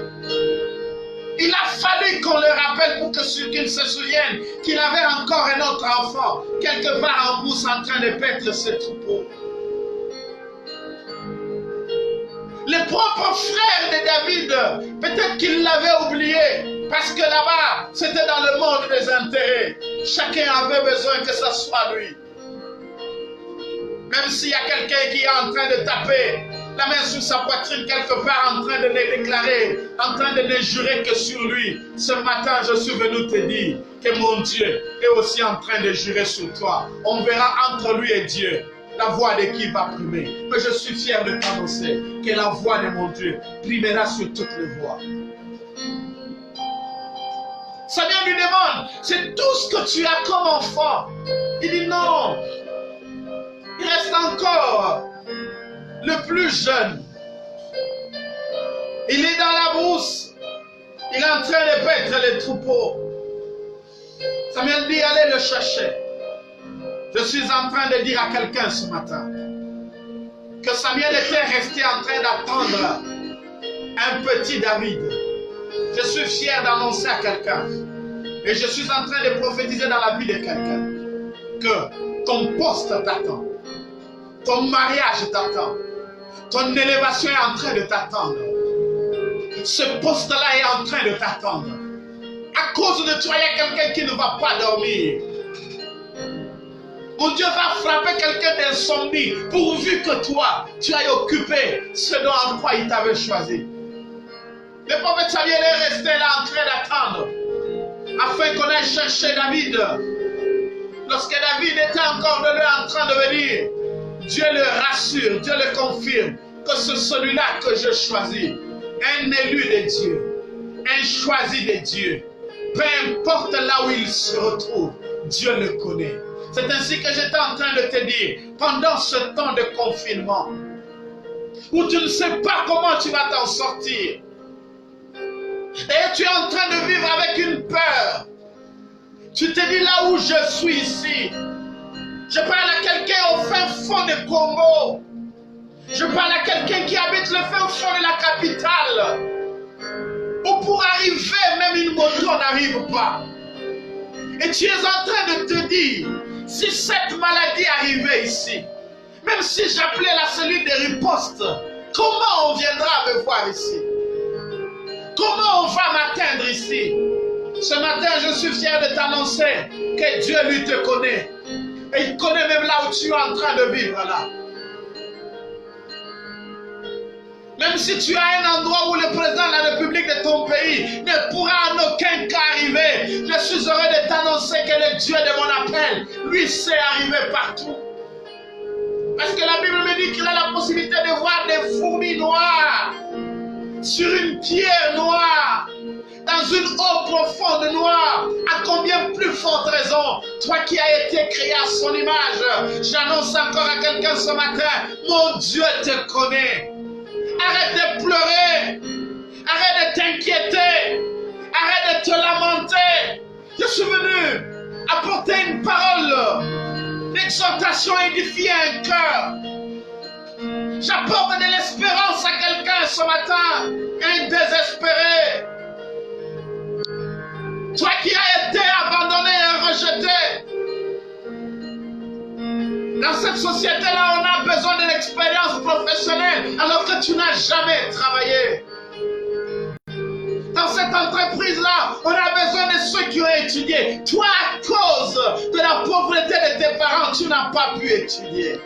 Il a fallu qu'on le rappelle pour qu'il se souvienne qu'il avait encore un autre enfant, quelque part en brousse en train de paître ses troupeaux. Les propres frères de David, peut-être qu'il l'avait oublié, parce que là-bas, c'était dans le monde des intérêts. Chacun avait besoin que ce soit lui. Même s'il y a quelqu'un qui est en train de taper la main sur sa poitrine quelque part, en train de le déclarer, en train de ne jurer que sur lui, ce matin, je suis venu te dire que mon Dieu est aussi en train de jurer sur toi. On verra entre lui et Dieu la voix de qui va primer. Mais je suis fier de t'annoncer que la voix de mon Dieu primera sur toutes les voix. Samuel lui demande, c'est tout ce que tu as comme enfant. Il dit non. Il reste encore le plus jeune. Il est dans la brousse. Il est en train de paître les troupeaux. Samuel dit, allez le chercher. Je suis en train de dire à quelqu'un ce matin que Samuel était resté en train d'attendre un petit David. Je suis fier d'annoncer à quelqu'un et je suis en train de prophétiser dans la vie de quelqu'un que ton poste t'attend, ton mariage t'attend, ton élévation est en train de t'attendre. Ce poste-là est en train de t'attendre. À cause de toi, il y a quelqu'un qui ne va pas dormir. Mon Dieu va frapper quelqu'un d'insomnie pourvu que toi, tu ailles occuper ce dont en quoi il t'avait choisi. Le prophète Samuel est resté là en train d'attendre afin qu'on aille chercher David. Lorsque David était encore de là en train de venir, Dieu le rassure, Dieu le confirme que c'est celui-là que je choisis. Un élu de Dieu, un choisi de Dieu. Peu importe là où il se retrouve, Dieu le connaît. C'est ainsi que j'étais en train de te dire, pendant ce temps de confinement, où tu ne sais pas comment tu vas t'en sortir, et tu es en train de vivre avec une peur, tu te dis là où je suis ici, je parle à quelqu'un au fin fond de Congo, je parle à quelqu'un qui habite le fin fond de la capitale, où pour arriver, même une moto n'arrive pas. Et tu es en train de te dire, si cette maladie arrivait ici, même si j'appelais la cellule de riposte, comment on viendra me voir ici? Comment on va m'atteindre ici? Ce matin, je suis fier de t'annoncer que Dieu lui te connaît. Et il connaît même là où tu es en train de vivre là. Même si tu as un endroit où le président de la République de ton pays ne pourra en aucun cas arriver, je suis heureux de t'annoncer que le Dieu de mon appel, lui, sait arriver partout. Parce que la Bible me dit qu'il a la possibilité de voir des fourmis noires sur une pierre noire, dans une eau profonde noire. À combien plus forte raison, toi qui as été créé à son image, j'annonce encore à quelqu'un ce matin, mon Dieu te connaît. Arrête de pleurer, arrête de t'inquiéter, arrête de te lamenter. Je suis venu apporter une parole d'exhortation, édifier un cœur. J'apporte de l'espérance à quelqu'un ce matin, un désespéré. Toi qui as été abandonné et rejeté. Dans cette société-là, on a besoin de l'expérience professionnelle alors que tu n'as jamais travaillé. Dans cette entreprise-là, on a besoin de ceux qui ont étudié. Toi, à cause de la pauvreté de tes parents, tu n'as pas pu étudier.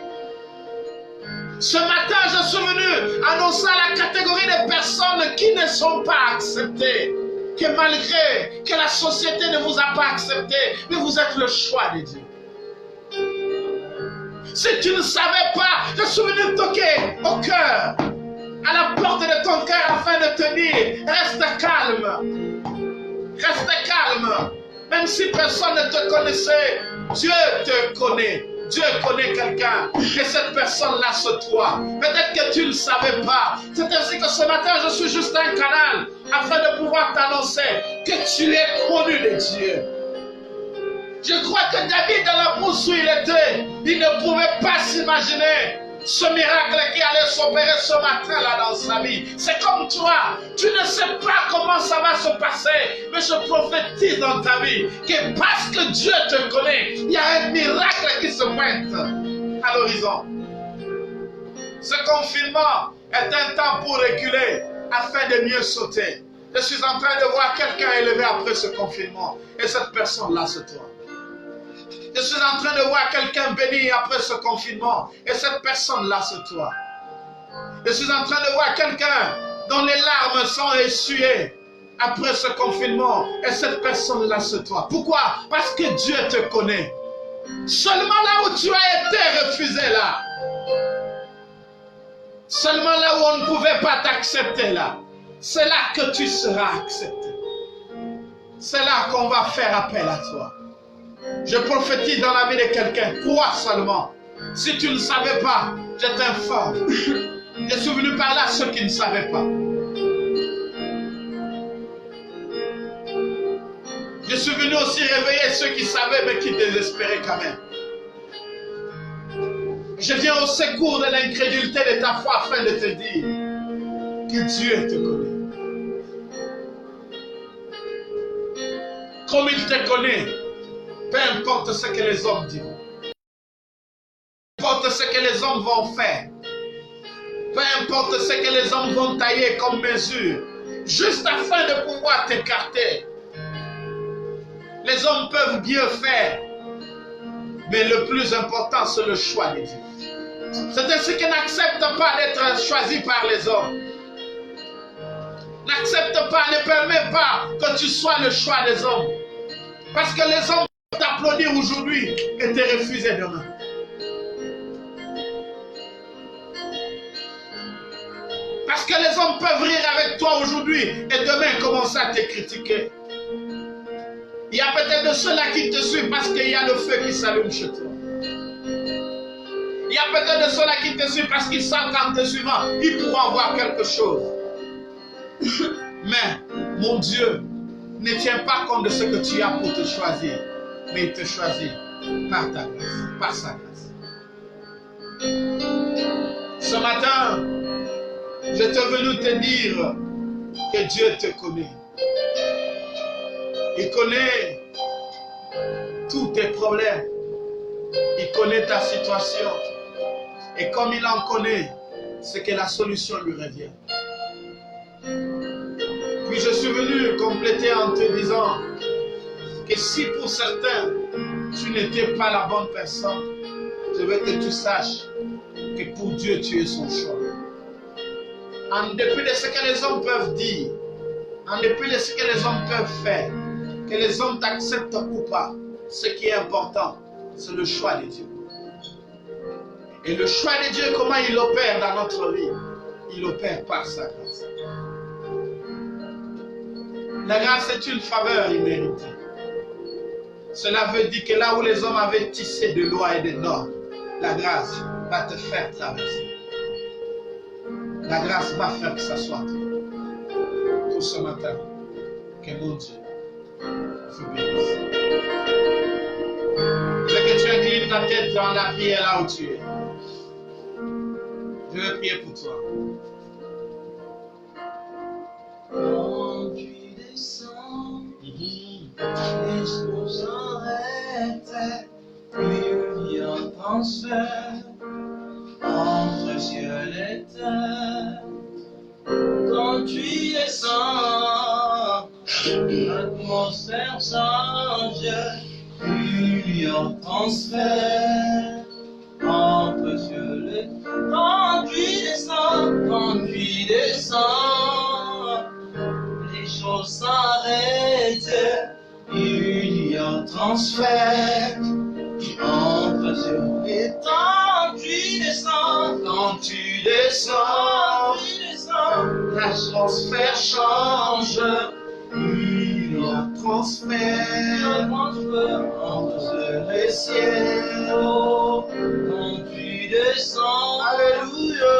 Ce matin, je suis venu annoncer à la catégorie de personnes qui ne sont pas acceptées. Que malgré que la société ne vous a pas accepté, mais vous êtes le choix de Dieu. Si tu ne savais pas, je suis venu toquer au cœur, à la porte de ton cœur afin de te dire, reste calme. Reste calme. Même si personne ne te connaissait, Dieu te connaît. Dieu connaît quelqu'un et cette personne-là, c'est toi. Peut-être que tu ne le savais pas. C'est ainsi que ce matin, je suis juste un canal afin de pouvoir t'annoncer que tu es connu de Dieu. Je crois que David, dans la brousse où il était, il ne pouvait pas s'imaginer ce miracle qui allait s'opérer ce matin-là dans sa vie. C'est comme toi, tu ne sais pas comment ça va se passer, mais je prophétise dans ta vie que parce que Dieu te connaît, il y a un miracle qui se pointe à l'horizon. Ce confinement est un temps pour reculer afin de mieux sauter. Je suis en train de voir quelqu'un élevé après ce confinement et cette personne-là, c'est toi. Je suis en train de voir quelqu'un béni après ce confinement et cette personne-là, c'est toi. Je suis en train de voir quelqu'un dont les larmes sont essuyées après ce confinement et cette personne-là, c'est toi. Pourquoi? Parce que Dieu te connaît. Seulement là où tu as été refusé là, seulement là où on ne pouvait pas t'accepter là, c'est là que tu seras accepté. C'est là qu'on va faire appel à toi. Je prophétise dans la vie de quelqu'un. Crois seulement. Si tu ne savais pas, je t'informe. Je suis venu parler à ceux qui ne savaient pas. Je suis venu aussi réveiller ceux qui savaient mais qui désespéraient quand même. Je viens au secours de l'incrédulité de ta foi afin de te dire que Dieu te connaît. Comme il te connaît, peu importe ce que les hommes diront, peu importe ce que les hommes vont faire, peu importe ce que les hommes vont tailler comme mesure, juste afin de pouvoir t'écarter. Les hommes peuvent bien faire, mais le plus important, c'est le choix de Dieu. C'est ce qui n'accepte pas d'être choisi par les hommes. N'accepte pas, ne permets pas que tu sois le choix des hommes. Parce que les hommes peuvent t'applaudir aujourd'hui et te refuser demain. Parce que les hommes peuvent rire avec toi aujourd'hui et demain commencer à te critiquer. Il y a peut-être de ceux-là qui te suivent parce qu'il y a le feu qui s'allume chez toi. Il y a peut-être de ceux-là qui te suivent parce qu'ils savent qu'en te suivant, ils pourront voir quelque chose. Mais, mon Dieu, ne tient pas compte de ce que tu as pour te choisir, mais il te choisit par ta grâce, par sa grâce. Ce matin, je suis venu te dire que Dieu te connaît. Il connaît tous tes problèmes. Il connaît ta situation. Et comme il en connaît, c'est que la solution lui revient. Puis je suis venu compléter en te disant que si pour certains, tu n'étais pas la bonne personne, je veux que tu saches que pour Dieu, tu es son choix. En dépit de ce que les hommes peuvent dire, en dépit de ce que les hommes peuvent faire, que les hommes t'acceptent ou pas, ce qui est important, c'est le choix de Dieu. Et le choix de Dieu, comment il opère dans notre vie? Il opère par sa grâce. La grâce est une faveur imméritée. Cela veut dire que là où les hommes avaient tissé de lois et de normes, la grâce va te faire traverser. La grâce va faire que ça soit toi. Pour ce matin, que mon Dieu vous bénisse. Je veux que tu inclines ta tête dans la prière là où tu es. Je veux prier pour toi. Quand tu descends, les choses arrêtent, il y a un transfert entre ciel et terre. Quand tu descends, l'atmosphère change, il y a un transfert entre ciel et terre. Quand tu descends, les choses s'arrêtent, il y a un transfert entre ciel et terre. Quand tu descends, l'atmosphère change, il y a un transfert entre les ciels. Quand tu descends, alléluia,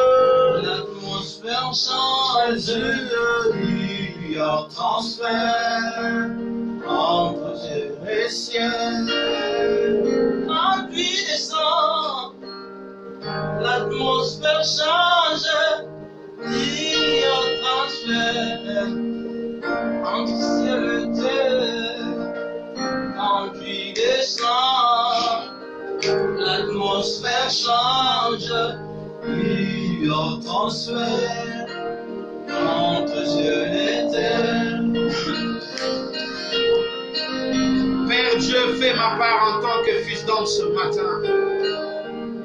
l'atmosphère change, il y a un transfert entre les ciels. Quand tu descends, l'atmosphère change, vie en transfert, entre ciel et terre, quand pluie descend, l'atmosphère change, vie en transfert, entre ciel et terre. Père Dieu, fais ma part en tant que fils d'homme ce matin.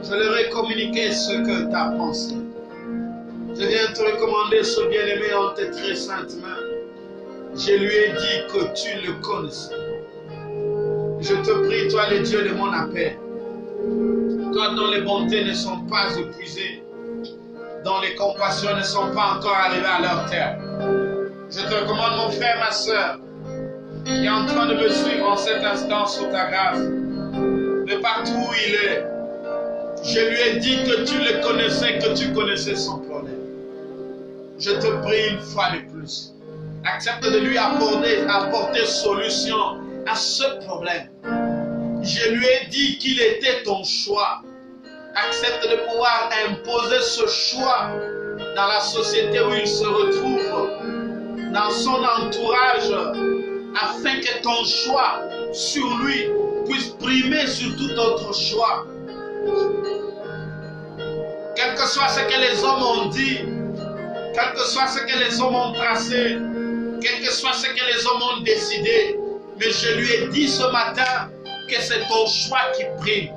Je leur ai communiqué ce que tu as pensé. Je viens te recommander ce bien-aimé en tes très saintes mains. Je lui ai dit que tu le connaissais. Je te prie, toi le Dieu de mon appel, toi dont les bontés ne sont pas épuisées, dont les compassions ne sont pas encore arrivées à leur terme. Je te recommande mon frère, ma soeur, qui est en train de me suivre en cet instant sous ta grâce, de partout où il est. Je lui ai dit que tu le connaissais, que tu connaissais son problème. Je te prie une fois de plus, accepte de lui apporter solution à ce problème. Je lui ai dit qu'il était ton choix. Accepte de pouvoir imposer ce choix dans la société où il se retrouve, dans son entourage, afin que ton choix sur lui puisse primer sur tout autre choix. Quel que soit ce que les hommes ont dit, quel que soit ce que les hommes ont tracé, quel que soit ce que les hommes ont décidé, mais je lui ai dit ce matin que c'est ton choix qui prime.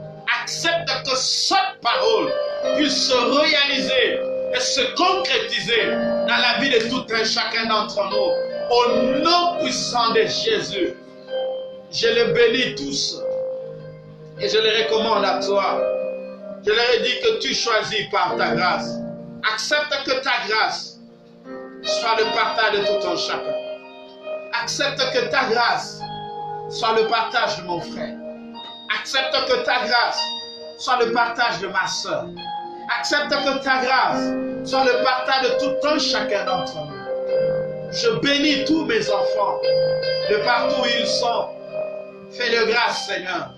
Accepte que cette parole puisse se réaliser et se concrétiser dans la vie de tout un chacun d'entre nous. Au nom puissant de Jésus, je les bénis tous et je les recommande à toi. Je leur ai dit que tu choisis par ta grâce. Accepte que ta grâce soit le partage de tout un chacun. Accepte que ta grâce soit le partage de mon frère. Accepte que ta grâce soit le partage de ma soeur. Accepte que ta grâce soit le partage de tout un chacun d'entre nous. Je bénis tous mes enfants de partout où ils sont. Fais-le grâce, Seigneur.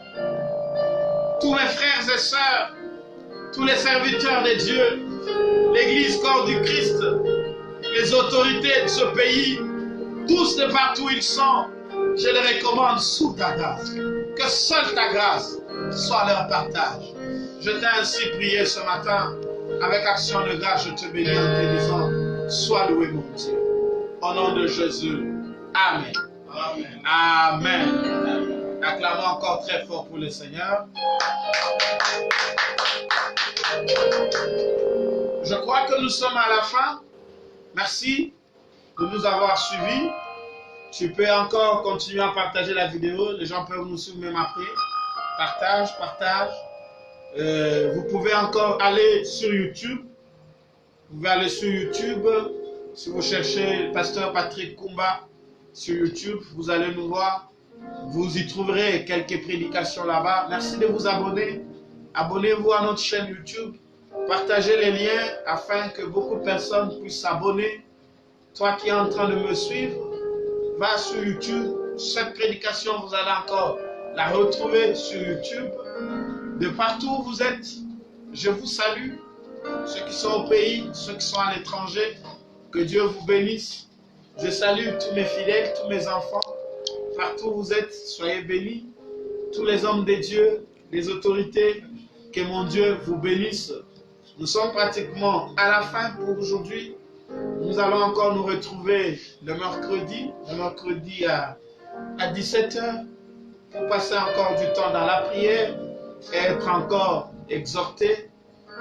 Tous mes frères et sœurs, tous les serviteurs de Dieu, l'Église corps du Christ, les autorités de ce pays, tous de partout où ils sont, je les recommande sous ta grâce. Que seule ta grâce soit leur partage. Je t'ai ainsi prié ce matin, avec action de grâce, je te bénis en te disant, sois loué mon Dieu. Au nom de Jésus, Amen. Amen. Amen. Acclamons encore très fort pour le Seigneur. Je crois que nous sommes à la fin. Merci de nous avoir suivis. Tu peux encore continuer à partager la vidéo. Les gens peuvent nous suivre même après. Partage. Vous pouvez encore aller sur YouTube. Vous pouvez aller sur YouTube. Si vous cherchez le pasteur Patrick Kumba sur YouTube, vous allez nous voir. Vous y trouverez quelques prédications là-bas. Merci de vous abonner. Abonnez-vous à notre chaîne YouTube. Partagez les liens afin que beaucoup de personnes puissent s'abonner. Toi qui es en train de me suivre, va sur YouTube. Cette prédication, vous allez encore la retrouver sur YouTube. De partout où vous êtes, je vous salue. Ceux qui sont au pays, ceux qui sont à l'étranger, que Dieu vous bénisse. Je salue tous mes fidèles, tous mes enfants. Partout où vous êtes, soyez bénis. Tous les hommes de Dieu, les autorités, que mon Dieu vous bénisse. Nous sommes pratiquement à la fin pour aujourd'hui. Nous allons encore nous retrouver le mercredi à 17h, pour passer encore du temps dans la prière et être encore exhorté.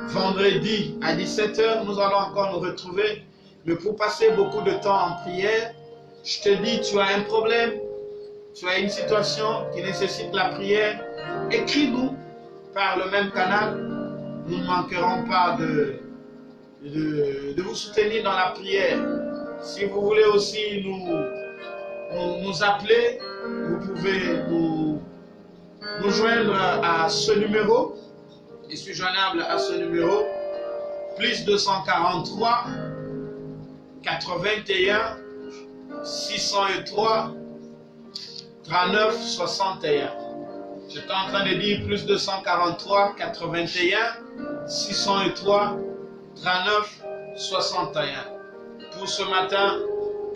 Vendredi à 17h, nous allons encore nous retrouver, mais pour passer beaucoup de temps en prière. Je te dis, tu as un problème, tu as une situation qui nécessite la prière, écris-nous par le même canal. Nous ne manquerons pas de vous soutenir dans la prière. Si vous voulez aussi nous appeler, vous pouvez nous joindre à ce numéro. Je suis joignable à ce numéro, plus 243 81 603 39 61. J'étais en train de dire plus 243 81 603 39 61. Pour ce matin,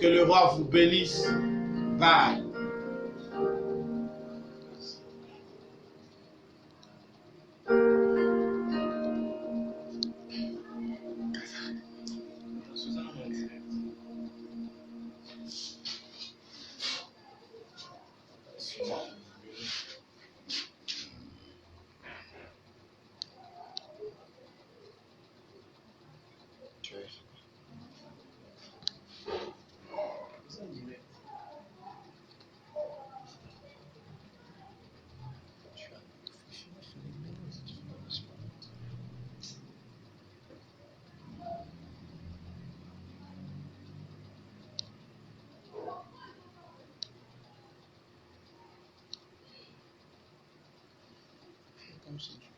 que le roi vous bénisse. Bye. Comme ça.